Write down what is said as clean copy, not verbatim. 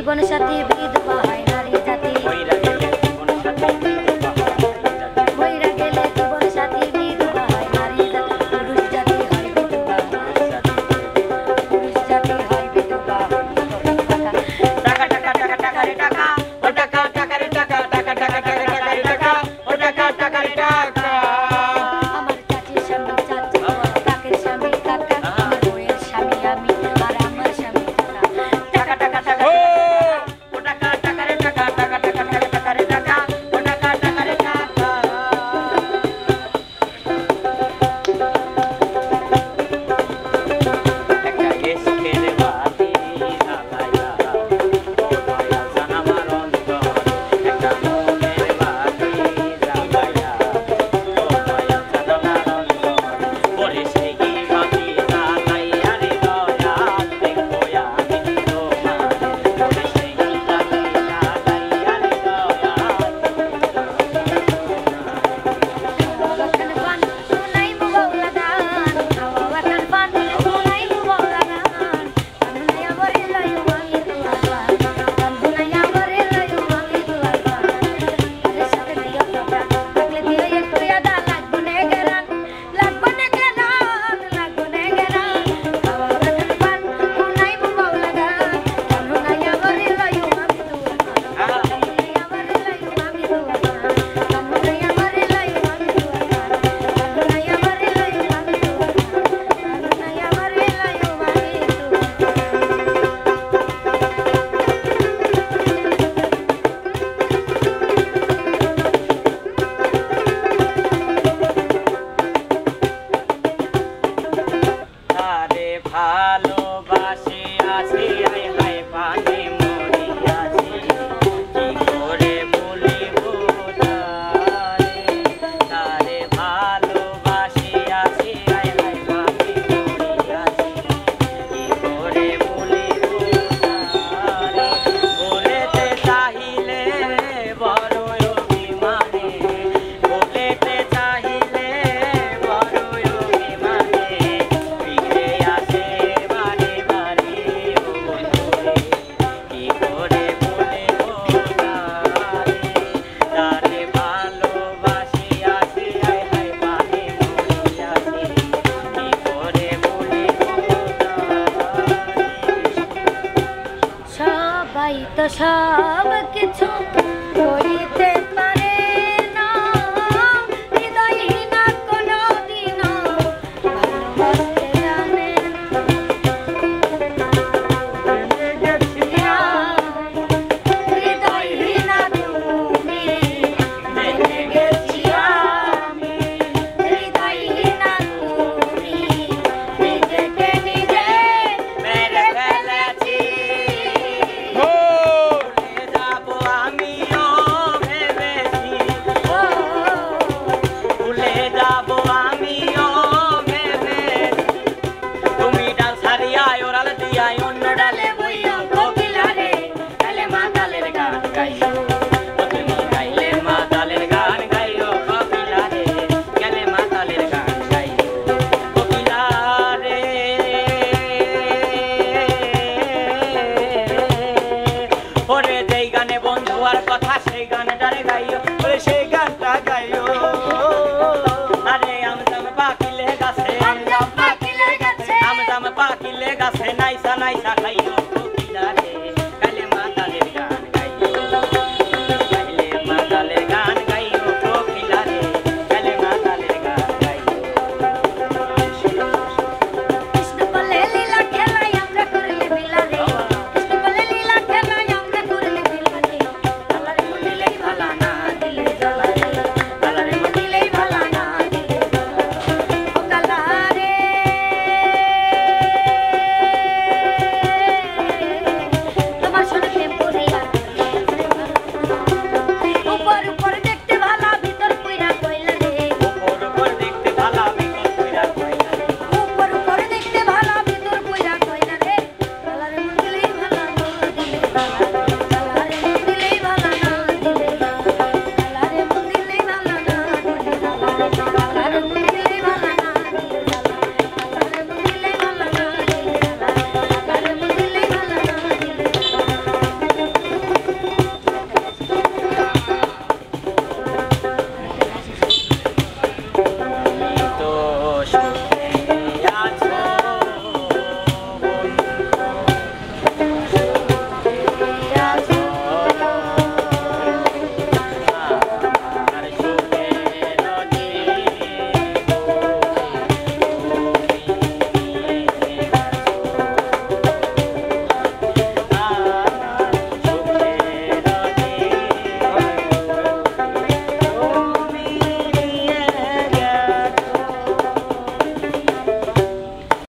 জীবন সাথী বিধবা হয় নারী জাতি মইরা গেলে জীবন সাথী মইরা গেলে জীবন সাথী বিধবা হয় নারী জাতি পুরুষ জাতি হয় বিধবা পুরুষ জাতি হয় বিধবা টাকা টাকা টাকা টাকা রে টাকা ও টাকা টাকা রে টাকা টাকা টাকা টাকা টাকা রে টাকা ও টাকা টাকা রে টাকা আমার চাচির স্বামী চাচা কাকের স্বামী কাকা আমার বউয়ের স্বামী আমি আর আমার স্বামী টাকা টাকা টাকা ও টাকা টাকা রে টাকা টাকা টাকা টাকা টাকা রে টাকা ও টাকা টাকা রে টাকা একটা এসকের বাতি জ্বালায়া ও দয়া জানামার অন্তর একটা মনের বাতি জ্বালায়া ও দয়া জানামার অন্তর পরে সেই বাতি জ্বালাইয়া রে দয়া দেখো আমি তোমার পরে সেই বাতি জ্বালাইয়া রে দয়া Wakan pan sunai mubawladan wakan pan sunai mubawladan kanunaya barilayu wangi tuapan kanunaya barilayu wangi tuapan ada sakit dia papa akli dia yang tiada lagu negeran wakan pan sunai mubawladan kanunaya barilayu wangi tuapan kanunaya barilayu wangi tuapan kanunaya barilayu wangi তারে ভালোবাসি আছি হায় হায় পানি মরিয়াছি কি করে বলিব তারে তারে ভালোবাসি আছি হায় হায় পানি মরিয়াছি কি করে বলিব তারে বলেতে চাহিলে বড় অভিমানে বলেতে চাহিলে বড় অভিমানে ফিরে আসে বারে বারে ও বন্ধুরে কি করে বলিব তারে তারে ভালোবাসি আছি হায় হায় পানি মরিয়াছি কি করে বলিব তারে সবাই তো সব কিছু করিতে